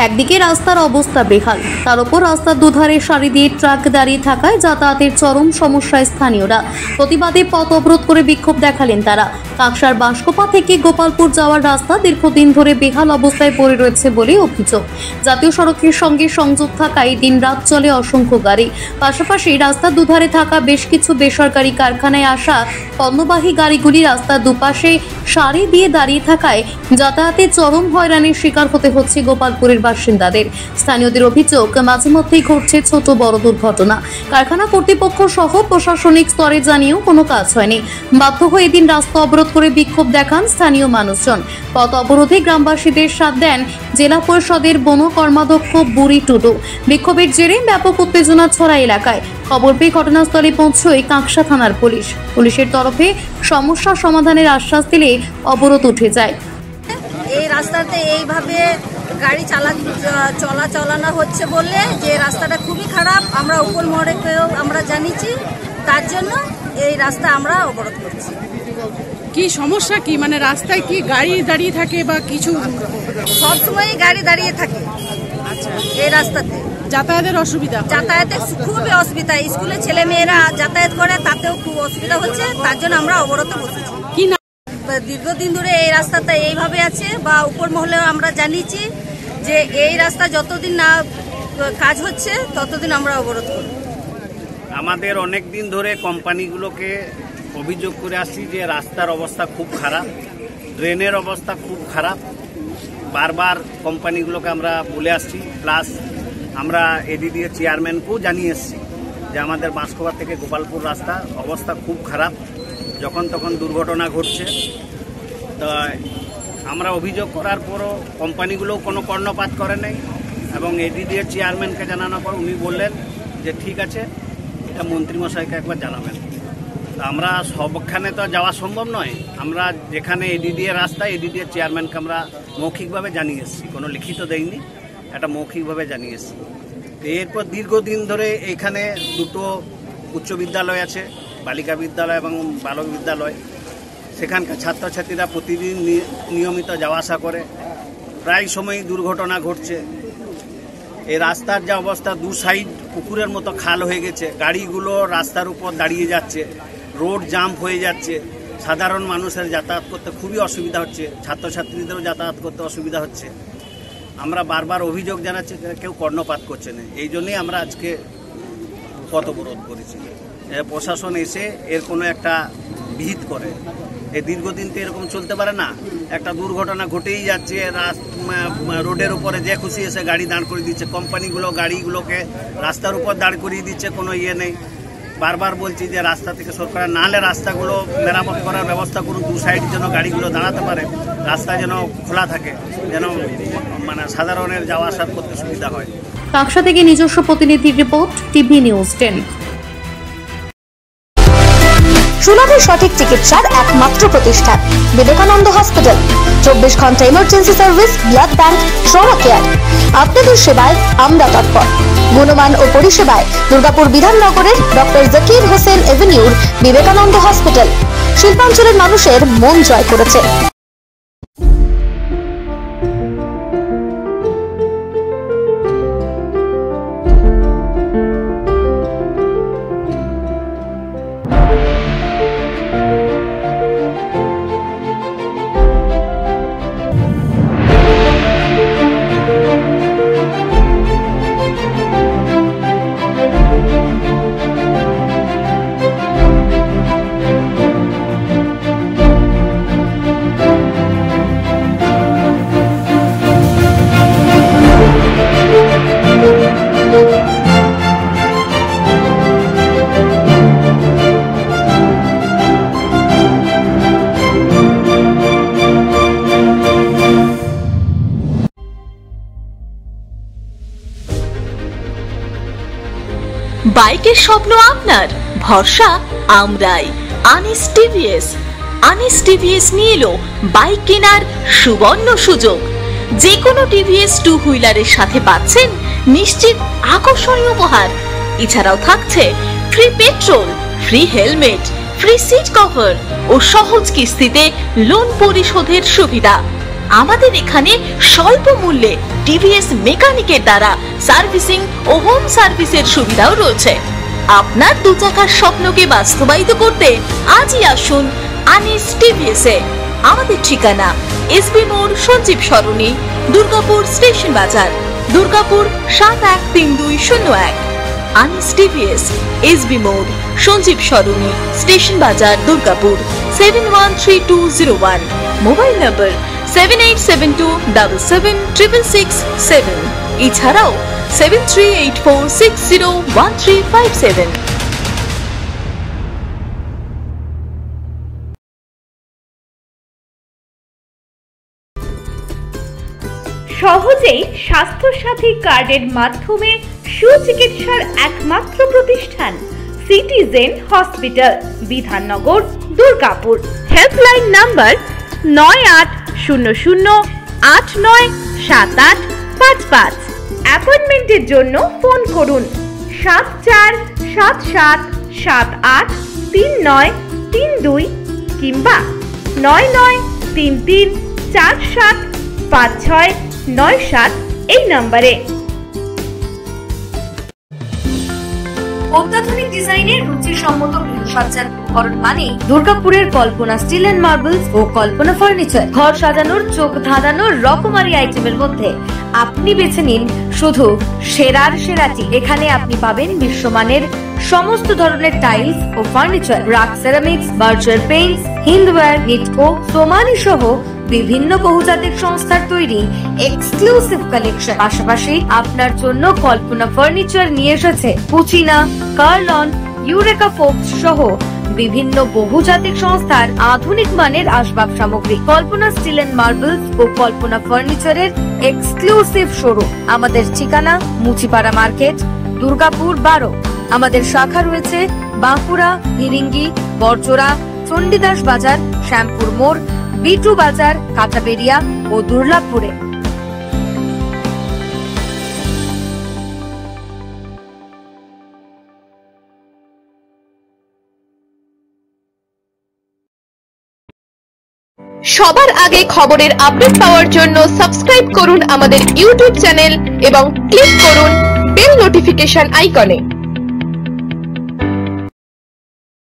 একদিকে রাস্তার অবস্থা বেহাল, তার উপর রাস্তার দুধারে সারি দিয়ে ট্রাক দাঁড়িয়ে থাকায় যাতায়াতের চরম সমস্যায় স্থানীয়রা। প্রতিবাদে পথ অবরোধ করে বিক্ষোভ দেখালেন তারা। কাকসার বাঁশকোপা থেকে গোপালপুর যাওয়ার রাস্তা দীর্ঘদিন ধরে বেহাল অবস্থায় পড়ে রয়েছে বলে অভিযোগ। জাতীয় সড়কের সঙ্গে সংযোগ থাকায় দিনরাত চলে অসংখ্য গাড়ি। পাশাপাশি রাস্তার দুধারে থাকা বেশ কিছু বেসরকারি কারখানায় আসা পণ্যবাহী গাড়িগুলি রাস্তার দুপাশে সারি দিয়ে দাঁড়িয়ে থাকায় যাতায়াতে চরম হয়রানির শিকার হতে হচ্ছে গোপালপুরের বাসিন্দাদের। স্থানীয়দের অভিযোগ, মাঝে মধ্যেই ঘটছে ছোট বড় দুর্ঘটনা। কারখানা কর্তৃপক্ষ সহ প্রশাসনিক স্তরে জানিয়েও কোনো কাজ হয়নি। বাধ্য হয়ে এদিন রাস্তা অবরোধ করে বিক্ষোভ দেখান স্থানীয় মানুষজন। পথ অবরোধে গ্রামবাসীদের সাথ দেন জেলা পরিষদের বন কর্মাধ্যক্ষ বুড়ি টুডু। বিক্ষোভের জেরে ব্যাপক উত্তেজনা ছড়ায় এলাকায়। খবর পেয়ে ঘটনাস্থলে পৌঁছয় কাকসা থানার পুলিশ। পুলিশের তরফে সমস্যা সমাধানের আশ্বাস দিলে অবরোধ উঠে যায়। এই রাস্তাতে এইভাবে গাড়ি চলানো হচ্ছে বলে যে রাস্তাটা খুবই খারাপ, আমরা উপর মহলেকেও আমরা জানিয়েছি, তার জন্য এই রাস্তা আমরা অবরোধ করছি। কি সমস্যা কি, মানে রাস্তায় কি গাড়ি দাঁড়িয়ে থাকে বা কিছু? সবসময় গাড়ি দাঁড়িয়ে থাকে। আচ্ছা, এই রাস্তাতে যাতায়াতের অসুবিধা? যাতায়াতে খুবই অসুবিধা, স্কুলে ছেলে মেয়েরা যাতায়াত করে, তাতেও খুব অসুবিধা হচ্ছে, তার জন্য আমরা অবরোধে বসেছি। কি না, দীর্ঘদিন ধরে এই রাস্তাটা এইভাবে আছে, বা উপর মহলেও আমরা জানিয়েছি যে এই রাস্তা যতদিন না কাজ হচ্ছে ততদিন আমরা অবরোধ করব। আমাদের অনেক দিন ধরে কোম্পানিগুলোকে অভিযোগ করে আসছি যে রাস্তার অবস্থা খুব খারাপ, ড্রেনের অবস্থা খুব খারাপ। বারবার কোম্পানিগুলোকে আমরা বলে আসছি, প্লাস আমরা এডিডিএ চেয়ারম্যানকেও জানিয়ে এসেছি যে আমাদের বাঁশকোপা থেকে গোপালপুর রাস্তা অবস্থা খুব খারাপ, যখন তখন দুর্ঘটনা ঘটছে। তো আমরা অভিযোগ করার পরও কোম্পানিগুলোও কোনো কর্ণপাত করে নাই, এবং এডিডিএ চেয়ারম্যানকে জানানোর পর উনি বললেন যে ঠিক আছে, এটা মন্ত্রীমশাইকে একবার জানাবেন। আমরা সবখানে তো যাওয়া সম্ভব নয়, আমরা যেখানে এডিডিএ রাস্তা, এডিডিএ চেয়ারম্যানকে আমরা মৌখিকভাবে জানিয়ে এসেছি, কোনো লিখিত দেয়নি, এটা মৌখিকভাবে জানিয়ে এসেছি। এরপর দীর্ঘদিন ধরে এখানে দুটো উচ্চ বিদ্যালয় আছে, বালিকা বিদ্যালয় এবং বালক বিদ্যালয়। সেখানকার ছাত্রছাত্রীরা প্রতিদিন নিয়মিত যাওয়া আসা করে, প্রায় সময়ই দুর্ঘটনা ঘটছে। এই রাস্তার যা অবস্থা, দু সাইড পুকুরের মতো খাল হয়ে গেছে, গাড়িগুলো রাস্তার উপর দাঁড়িয়ে যাচ্ছে, রোড জাম হয়ে যাচ্ছে, সাধারণ মানুষের যাতায়াত করতে খুবই অসুবিধা হচ্ছে, ছাত্রছাত্রীদেরও যাতায়াত করতে অসুবিধা হচ্ছে। আমরা বারবার অভিযোগ জানাচ্ছি, কেউ কর্ণপাত করছে না। এই জন্যই আমরা আজকে পথ অবরোধ করেছি। প্রশাসন এসে এর কোনো একটা বিহিত করে। এই দীর্ঘদিন তো এরকম চলতে পারে না, একটা দুর্ঘটনা ঘটেই যাচ্ছে, রোডের উপরে যে খুশি এসে গাড়ি দাঁড় করিয়ে দিচ্ছে, কোম্পানিগুলো গাড়িগুলোকে রাস্তার উপর দাঁড় করিয়ে দিচ্ছে, কোনো ইয়ে নেই। বারবার বলছি যে রাস্তা থেকে সরকার না হলে রাস্তাগুলো মেরামত করার ব্যবস্থা করুন, দু সাইড যেন গাড়িগুলো দাঁড়াতে পারে, রাস্তা যেন খোলা থাকে, যেন মানে সাধারণের যাওয়া আসা করতে সুবিধা হয়। কাকসা থেকে নিজস্ব প্রতিনিধির রিপোর্ট, টিভি নিউজ 10। সুলভে সঠিক চিকিৎসার একমাত্র প্রতিষ্ঠান বিবেকানন্দ হসপিটাল। 24 ঘন্টা emergency service, blood bank, trauma care. আপনাদের সেবায় আমরা তৎপর। গুণমান ও পরিষেবায় দুর্গাপুর বিধাননগরের ডক্টর জাকির হোসেন এভিনিউর বিবেকানন্দ হসপিটাল শিল্পাঞ্চলের মানুষের মন জয় করেছে। বাইকের স্বপ্ন আপনার, ভরসা আমরাই। আনিস টিভিএস। আনিস টিভিএস নিয়ে এলো বাইক কেনার সুবর্ণ সুযোগ। যে কোনো টিভিএস 2 হুইলারের সাথে পাচ্ছেন নিশ্চিত আকর্ষণীয় উপহার। এছাড়াও থাকছে free petrol, free helmet, free seat cover ও সহজ কিস্তিতে লোন পরিশোধের সুবিধা। আমাদের এখানে স্বল্প মূল্যে টিভিএস মেকানিকের দ্বারা সার্ভিসিং ও হোম সার্ভিসের সুবিধাও রয়েছে। আপনার দু চাকার স্বপ্নকে বাস্তবায়িত করতে আজই আসুন আনিস টিভিএসে। আমাদের ঠিকানা এসবি মোড়, সঞ্জীব সরণি, দুর্গাপুর স্টেশন বাজার, দুর্গাপুর 713201। আনিস টিভিএস, এসবি মোড়, সঞ্জীব সরণি, স্টেশন বাজার, দুর্গাপুর 713201। মোবাইল নম্বর 7872776667। এছাড়াও 7384601357। সহজেই স্বাস্থ্যসাথী কার্ডের মাধ্যমে সুচিকিৎসার একমাত্র প্রতিষ্ঠান citizen hospital, Bidhannagar, Durgapur. Helpline number 9800897855। অ্যাপয়েন্টমেন্টের জন্য ফোন করুন 7477783932 কিংবা 9933475697 এই নম্বরে। অত্যাধুনিক ডিজাইনের রুচিসম্মত গৃহসজ্জার উপকরণ মানে দুর্গাপুরের কল্পনা স্টিল এন্ড মার্বেলস ও কল্পনা ফার্নিচার। ঘর সাজানোর, চোখ ধাঁধানোর রকমারি আইটেমের মধ্যে আপনি বেছে নিন শুধু সেরার সেরাটি। এখানে আপনি পাবেন বিশ্বমানের সমস্ত ধরনের টাইলস ও furniture, RAK ceramics, Berger paints, Hindware, Nitco, Somany সহ বিভিন্ন বহুজাতিক সংস্থার তৈরি এক্সক্লুসিভ কালেকশন। পাশাপাশি আপনার জন্য কল্পনা ফার্নিচার নিয়ে এসেছে পুচিনা, কার্লন, ইউরেকা ফোর্বস সহ বিভিন্ন বহুজাতিক সংস্থার আধুনিক মানের আসবাব সামগ্রী। কল্পনা স্টিল এন্ড মার্বেলস ও কল্পনা ফার্নিচারের এক্সক্লুসিভ শোরুম। আমাদের ঠিকানা মুচিপাড়া মার্কেট, দুর্গাপুর 12। আমাদের শাখা রয়েছে বাঁকুড়া, হিরিঙ্গি, বড়জোড়া, চণ্ডীদাস বাজার, শ্যামপুর মোড়, বিটু বাজার, কাঁটাবেড়িয়া ও দুর্লাভপুরে। সবার আগে খবরের আপডেট পাওয়ার জন্য সাবস্ক্রাইব করুন আমাদের ইউটিউব চ্যানেল এবং ক্লিক করুন বেল নোটিফিকেশন আইকনে।